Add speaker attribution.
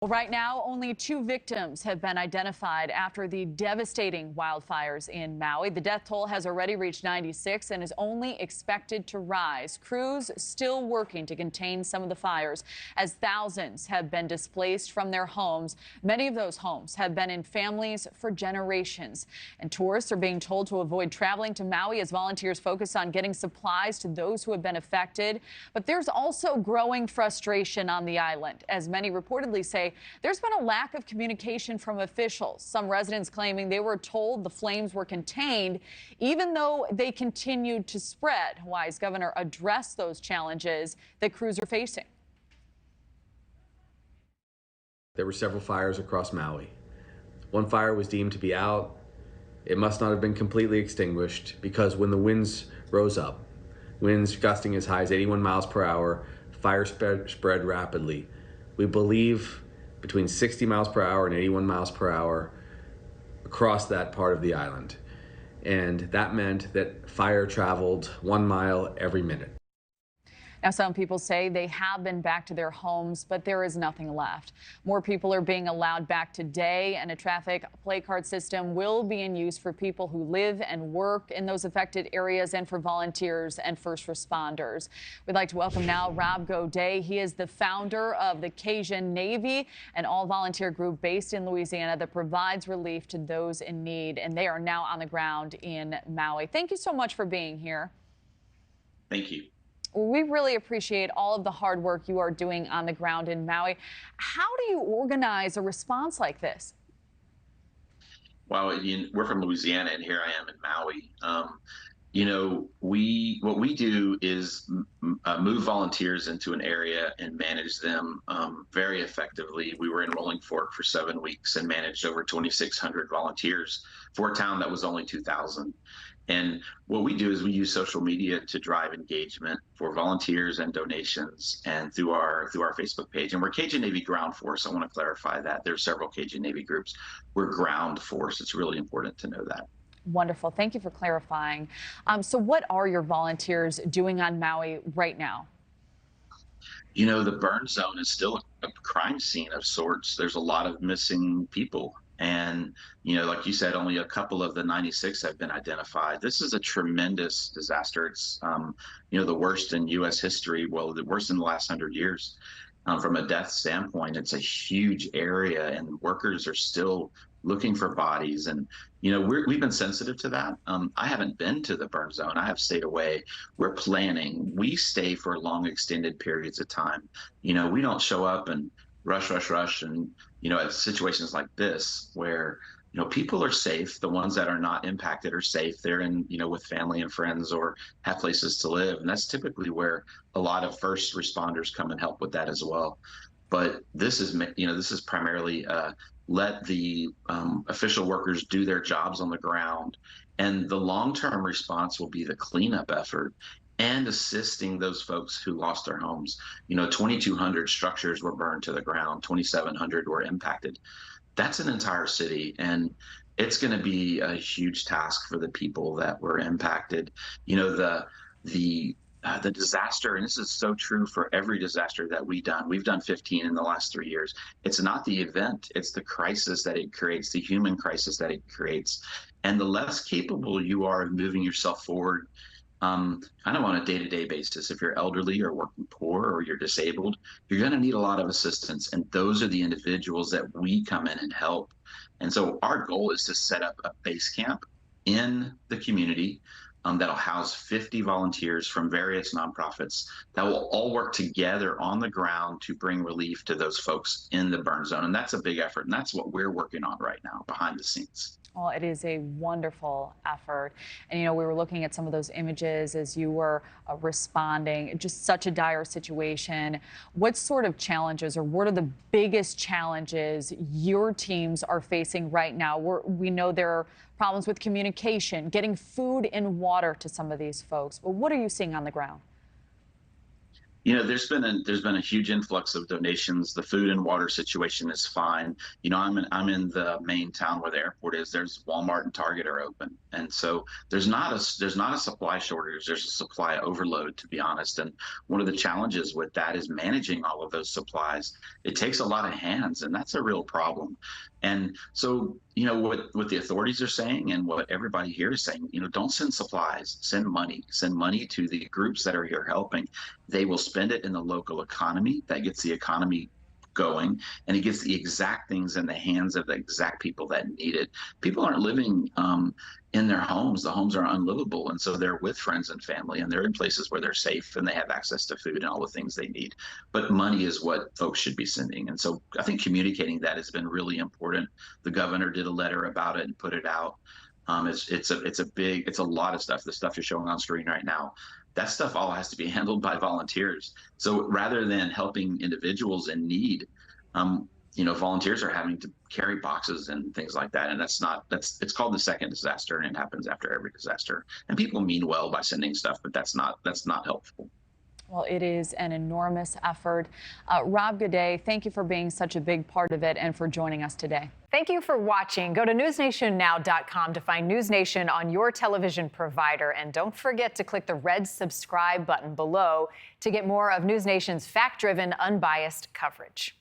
Speaker 1: Well, right now, only 2 victims have been identified after the devastating wildfires in Maui. The death toll has already reached 96 and is only expected to rise. Crews still working to contain some of the fires as thousands have been displaced from their homes. Many of those homes have been in families for generations. And tourists are being told to avoid traveling to Maui as volunteers focus on getting supplies to those who have been affected. But there's also growing frustration on the island, as many reportedly say there's been a lack of communication from officials. Some residents claiming they were told the flames were contained, even though they continued to spread. Hawaii's governor addressed those challenges that crews are facing.
Speaker 2: There were several fires across Maui. One fire was deemed to be out. It must not have been completely extinguished because when the winds rose up, winds gusting as high as 81 miles per hour, fire spread rapidly. We believe between 60 miles per hour and 81 miles per hour across that part of the island. And that meant that fire traveled 1 mile every minute.
Speaker 1: Now, some people say they have been back to their homes, but there is nothing left. More people are being allowed back today, and a traffic play card system will be in use for people who live and work in those affected areas and for volunteers and first responders. We'd like to welcome now Rob Gaudet. He is the founder of the Cajun Navy, an all-volunteer group based in Louisiana that provides relief to those in need, and they are now on the ground in Maui. Thank you so much for being here.
Speaker 3: Thank you.
Speaker 1: We really appreciate all of the hard work you are doing on the ground in Maui. How do you organize a response like this?
Speaker 3: Well, we're from Louisiana, and here I am in Maui. What we do is move volunteers into an area and manage them very effectively. We were in Rolling Fork for 7 weeks and managed over 2,600 volunteers for a town that was only 2,000. And what we do is we use social media to drive engagement for volunteers and donations, and through our Facebook page. And we're Cajun Navy Ground Force. I want to clarify that. There are several Cajun Navy groups. We're Ground Force. It's really important to know that.
Speaker 1: Wonderful. Thank you for clarifying. So what are your volunteers doing on Maui right now?
Speaker 3: The burn zone is still a crime scene of sorts. There's a lot of missing people. And, like you said, only a couple of the 96 have been identified. This is a tremendous disaster. It's, the worst in U.S. history. Well, the worst in the last 100 years. From a death standpoint, it's a huge area, and workers are still looking for bodies. And, we've been sensitive to that. I haven't been to the burn zone. I have stayed away. We're planning. We stay for long, extended periods of time. We don't show up and rush. And, at situations like this where, people are safe, the ones that are not impacted are safe. They're in, with family and friends or have places to live. And that's typically where a lot of first responders come and help with that as well. But this is primarily let the official workers do their jobs on the ground. And the long-term response will be the cleanup effort and assisting those folks who lost their homes. 2,200 structures were burned to the ground, 2,700 were impacted. That's an entire city, and it's going to be a huge task for the people that were impacted. The disaster, and this is so true for every disaster that we've done 15 in the last 3 years. It's not the event, it's the crisis that it creates, the human crisis that it creates. And the less capable you are of moving yourself forward, kind of on a day-to-day basis, if you're elderly or working poor or you're disabled, you're going to need a lot of assistance. And those are the individuals that we come in and help. And so our goal is to set up a base camp in the community that'll house 50 volunteers from various nonprofits that will all work together on the ground to bring relief to those folks in the burn zone. And that's a big effort. And that's what we're working on right now behind the scenes.
Speaker 1: Well, it is a wonderful effort. And, we were looking at some of those images as you were responding. Just such a dire situation. What sort of challenges, or what are the biggest challenges your teams are facing right now? We know there are problems with communication, getting food and water to some of these folks. But what are you seeing on the ground?
Speaker 3: There's been a huge influx of donations. The food and water situation is fine. I'm in the main town where the airport is. There's Walmart and Target are open, and so there's not a supply shortage. There's a supply overload, to be honest. And one of the challenges with that is managing all of those supplies. It takes a lot of hands, and that's a real problem. And so, what the authorities are saying and what everybody here is saying, don't send supplies, send money. Send money to the groups that are here helping. They will spend it in the local economy. That gets the economy going, and it gets the exact things in the hands of the exact people that need it. People aren't living in their homes. The homes are unlivable, and so they're with friends and family, and they're in places where they're safe and they have access to food and all the things they need. But money is what folks should be sending, and so I think communicating that has been really important. The governor did a letter about it and put it out. It's a lot of stuff. The stuff you're showing on screen right now, that stuff all has to be handled by volunteers. So rather than helping individuals in need, volunteers are having to carry boxes and things like that. And it's called the second disaster, and it happens after every disaster. And people mean well by sending stuff, but that's not helpful.
Speaker 1: Well, it is an enormous effort. Rob Gaudet, thank you for being such a big part of it and for joining us today.
Speaker 4: Thank you for watching. Go to newsnationnow.com to find NewsNation on your television provider. And don't forget to click the red subscribe button below to get more of NewsNation's fact-driven, unbiased coverage.